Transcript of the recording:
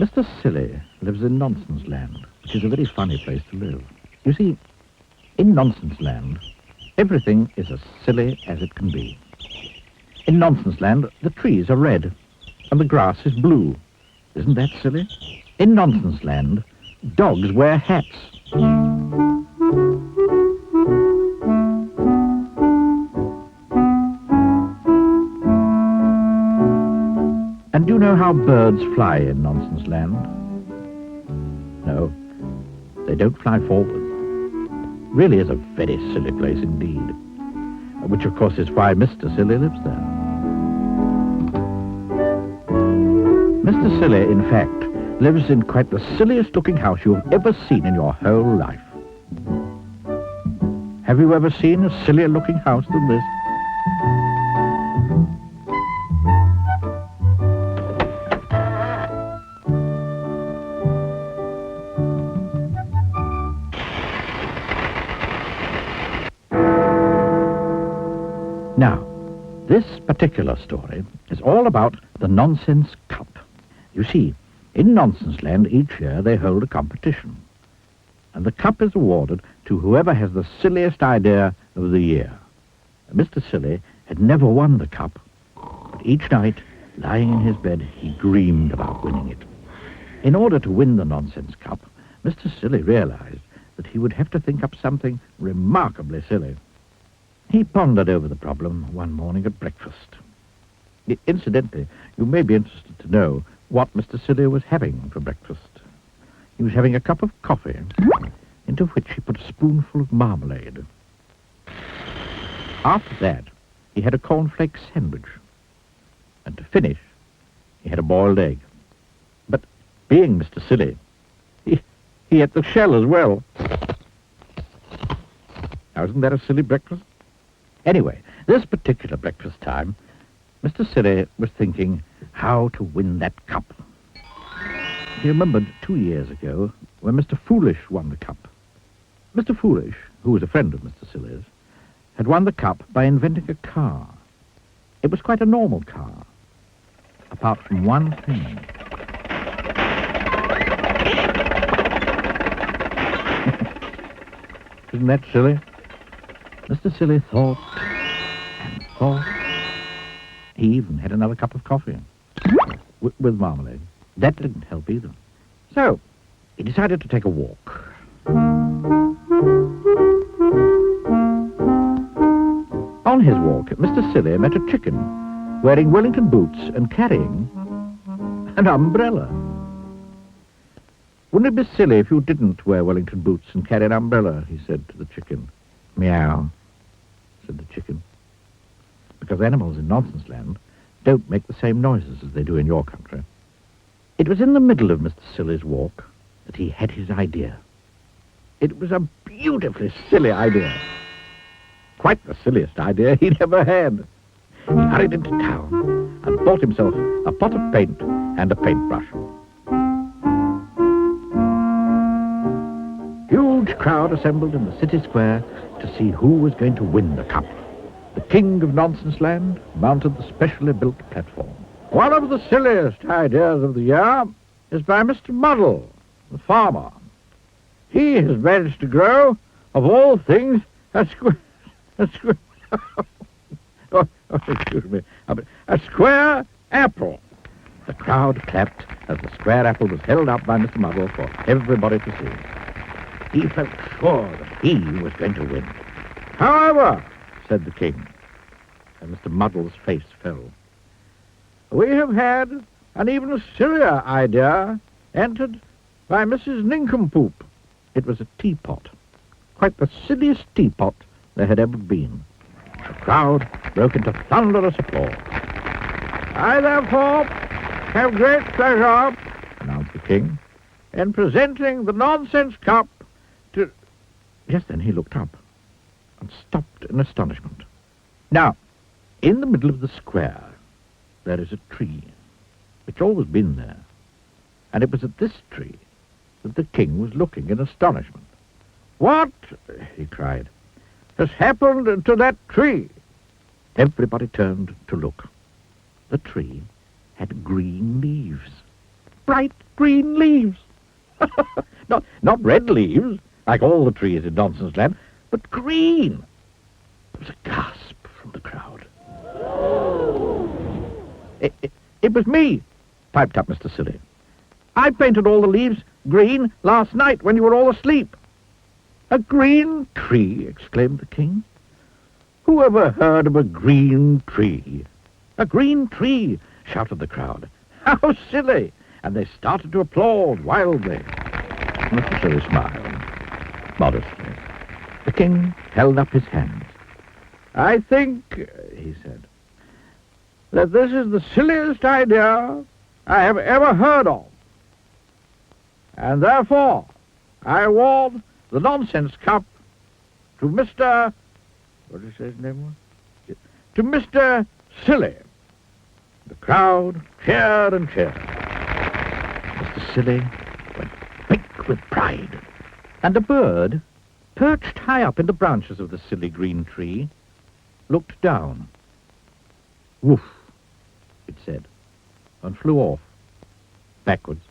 Mr. Silly lives in Nonsense Land, which is a very funny place to live. You see, in Nonsense Land, everything is as silly as it can be. In Nonsense Land, the trees are red, and the grass is blue. Isn't that silly? In Nonsense Land, dogs wear hats. And do you know how birds fly in Nonsense Land? No, they don't fly forward. Really is a very silly place indeed. Which, of course, is why Mr. Silly lives there. Mr. Silly, in fact, lives in quite the silliest-looking house you've ever seen in your whole life. Have you ever seen a sillier-looking house than this? Now, this particular story is all about the Nonsense Cup. You see, in Nonsense Land each year they hold a competition, and the cup is awarded to whoever has the silliest idea of the year. Mr. Silly had never won the cup, but each night, lying in his bed, he dreamed about winning it. In order to win the Nonsense Cup, Mr. Silly realized that he would have to think up something remarkably silly. He pondered over the problem one morning at breakfast. Incidentally, you may be interested to know what Mr. Silly was having for breakfast. He was having a cup of coffee, into which he put a spoonful of marmalade. After that, he had a cornflake sandwich. And to finish, he had a boiled egg. But being Mr. Silly, he ate the shell as well. Now, isn't that a silly breakfast? Anyway, this particular breakfast time, Mr. Silly was thinking how to win that cup. He remembered 2 years ago when Mr. Foolish won the cup. Mr. Foolish, who was a friend of Mr. Silly's, had won the cup by inventing a car. It was quite a normal car, apart from one thing. Isn't that silly? Mr. Silly thought and thought. He even had another cup of coffee with marmalade. That didn't help either. So, he decided to take a walk. On his walk, Mr. Silly met a chicken wearing Wellington boots and carrying an umbrella. Wouldn't it be silly if you didn't wear Wellington boots and carry an umbrella, he said to the chicken. Meow, said the chicken. Because animals in Nonsense Land don't make the same noises as they do in your country. It was in the middle of Mr. Silly's walk that he had his idea. It was a beautifully silly idea. Quite the silliest idea he'd ever had. He hurried into town and bought himself a pot of paint and a paintbrush. Huge crowd assembled in the city square to see who was going to win the cup. The king of Nonsense Land mounted the specially built platform. One of the silliest ideas of the year is by Mr. Muddle, the farmer. He has managed to grow, of all things, a square apple. The crowd clapped as the square apple was held up by Mr. Muddle for everybody to see. He felt sure that he was going to win. However, said the king, and Mr. Muddle's face fell, we have had an even sillier idea entered by Mrs. Nincompoop. It was a teapot, quite the silliest teapot there had ever been. The crowd broke into thunderous applause. I therefore have great pleasure, announced the king, in presenting the Nonsense Cup to... Just then he looked up and stopped in astonishment. Now, in the middle of the square, there is a tree, which always been there, and it was at this tree that the king was looking in astonishment. What, he cried, has happened to that tree? Everybody turned to look. The tree had green leaves. bright green leaves. Not red leaves, like all the trees in Nonsense Land, but green. There was a gasp from the crowd. It was me, piped up Mr. Silly. I painted all the leaves green last night when you were all asleep. A green tree, exclaimed the king. Who ever heard of a green tree? A green tree, shouted the crowd. How silly! And they started to applaud wildly. Mr. Silly smiled, modestly. The king held up his hands. I think, he said, that this is the silliest idea I have ever heard of. And therefore, I award the Nonsense Cup to Mr... What did he say his name was? To Mr. Silly. The crowd cheered and cheered. Mr. Silly went big with pride. And a bird, perched high up in the branches of the silly green tree, looked down. Woof, it said, and flew off, backwards.